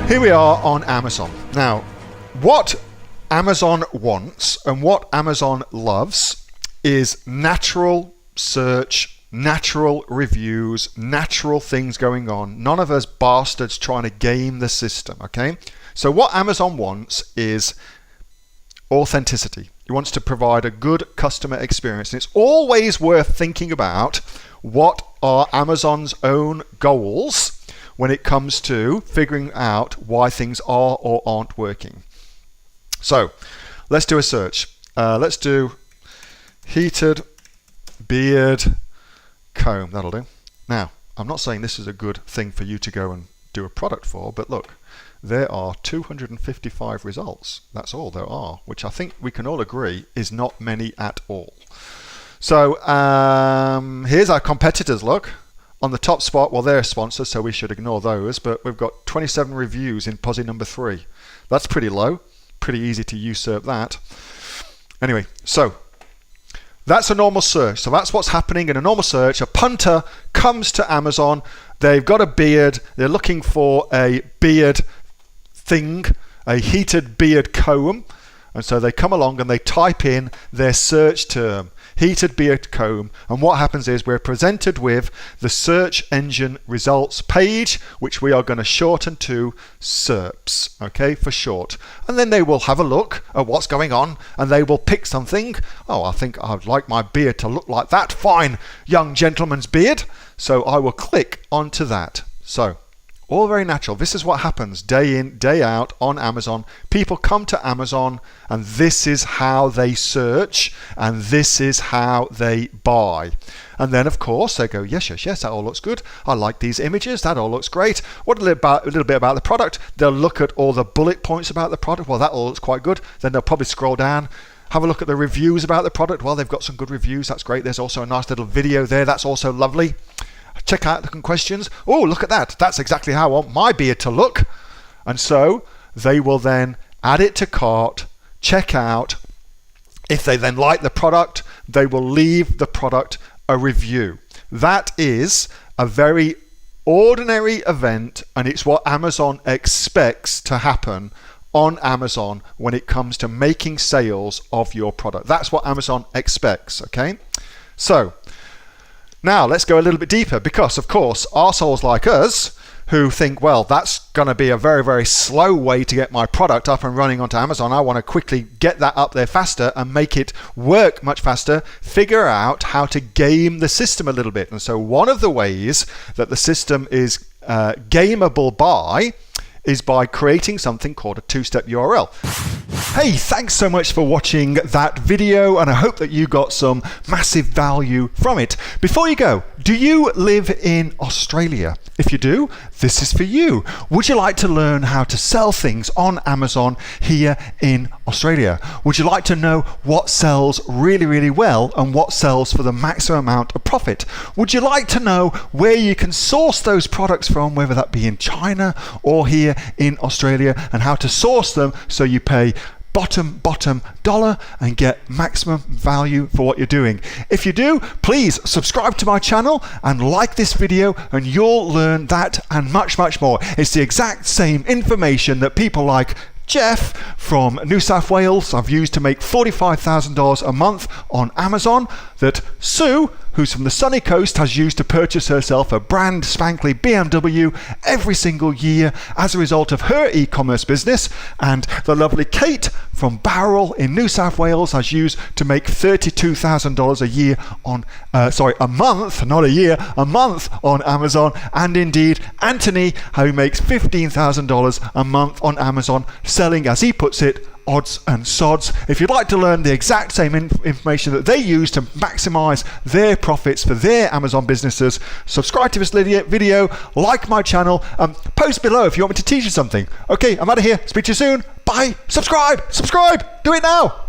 Here we are on Amazon. Now, what Amazon wants and what Amazon loves is natural search, natural reviews, natural things going on. None of us bastards trying to game the system, okay? So what Amazon wants is authenticity. He wants to provide a good customer experience. And it's always worth thinking about what are Amazon's own goals when it comes to figuring out why things are or aren't working. So let's do a search. Let's do heated beard comb. That'll do. Now, I'm not saying this is a good thing for you to go and do a product for, but look, there are 255 results. That's all there are, which I think we can all agree is not many at all. So here's our competitors, look. On the top spot, well, they're sponsors, so we should ignore those, but we've got 27 reviews in posse number 3. That's pretty low. Pretty easy to usurp that. Anyway, so that's a normal search. So that's what's happening in a normal search. A punter comes to Amazon. They've got a beard. They're looking for a beard thing, a heated beard comb. And so they come along and they type in their search term, heated beard comb, and what happens is we're presented with the search engine results page, which we are going to shorten to SERPs, okay, for short. And then they will have a look at what's going on and they will pick something. Oh, I think I'd like my beard to look like that fine young gentleman's beard. So I will click onto that. So all very natural. This is what happens day in, day out on Amazon. People come to Amazon and this is how they search and this is how they buy. And then of course they go, yes, that all looks good. I like these images. That all looks great. What a little bit about the product. They'll look at all the bullet points about the product. Well, that all looks quite good. Then they'll probably scroll down, have a look at the reviews about the product. Well, they've got some good reviews. That's great. There's also a nice little video there. That's also lovely. Check out the questions. Oh, look at that. That's exactly how I want my beard to look. And so they will then add it to cart, check out. If they then like the product, they will leave the product a review. That is a very ordinary event, and it's what Amazon expects to happen on Amazon when it comes to making sales of your product. That's what Amazon expects, okay? So now let's go a little bit deeper, because of course arseholes like us who think, well, that's going to be a very, very slow way to get my product up and running onto Amazon. I want to quickly get that up there faster and make it work much faster, figure out how to game the system a little bit. And so one of the ways that the system is gameable by is by creating something called a two-step URL. Hey, thanks so much for watching that video, and I hope that you got some massive value from it. Before you go, do you live in Australia? If you do, this is for you. Would you like to learn how to sell things on Amazon here in Australia? Would you like to know what sells really, really well and what sells for the maximum amount of profit? Would you like to know where you can source those products from, whether that be in China or here in Australia, and how to source them so you pay bottom dollar and get maximum value for what you're doing? If you do, please subscribe to my channel and like this video, and you'll learn that and much more. It's the exact same information that people like Jeff from New South Wales have used to make $45,000 a month on Amazon, that Sue, who's from the sunny coast, has used to purchase herself a brand spankly BMW every single year as a result of her e-commerce business, and the lovely Kate from Bowral in New South Wales has used to make $32,000 a year on, a month, not a year, a month on Amazon, and indeed Anthony, who makes $15,000 a month on Amazon, selling, as he puts it, odds and sods. If you'd like to learn the exact same information that they use to maximize their profits for their Amazon businesses, subscribe to this video, like my channel, post below if you want me to teach you something. Okay, I'm out of here. Speak to you soon. Bye. Subscribe. Do it now.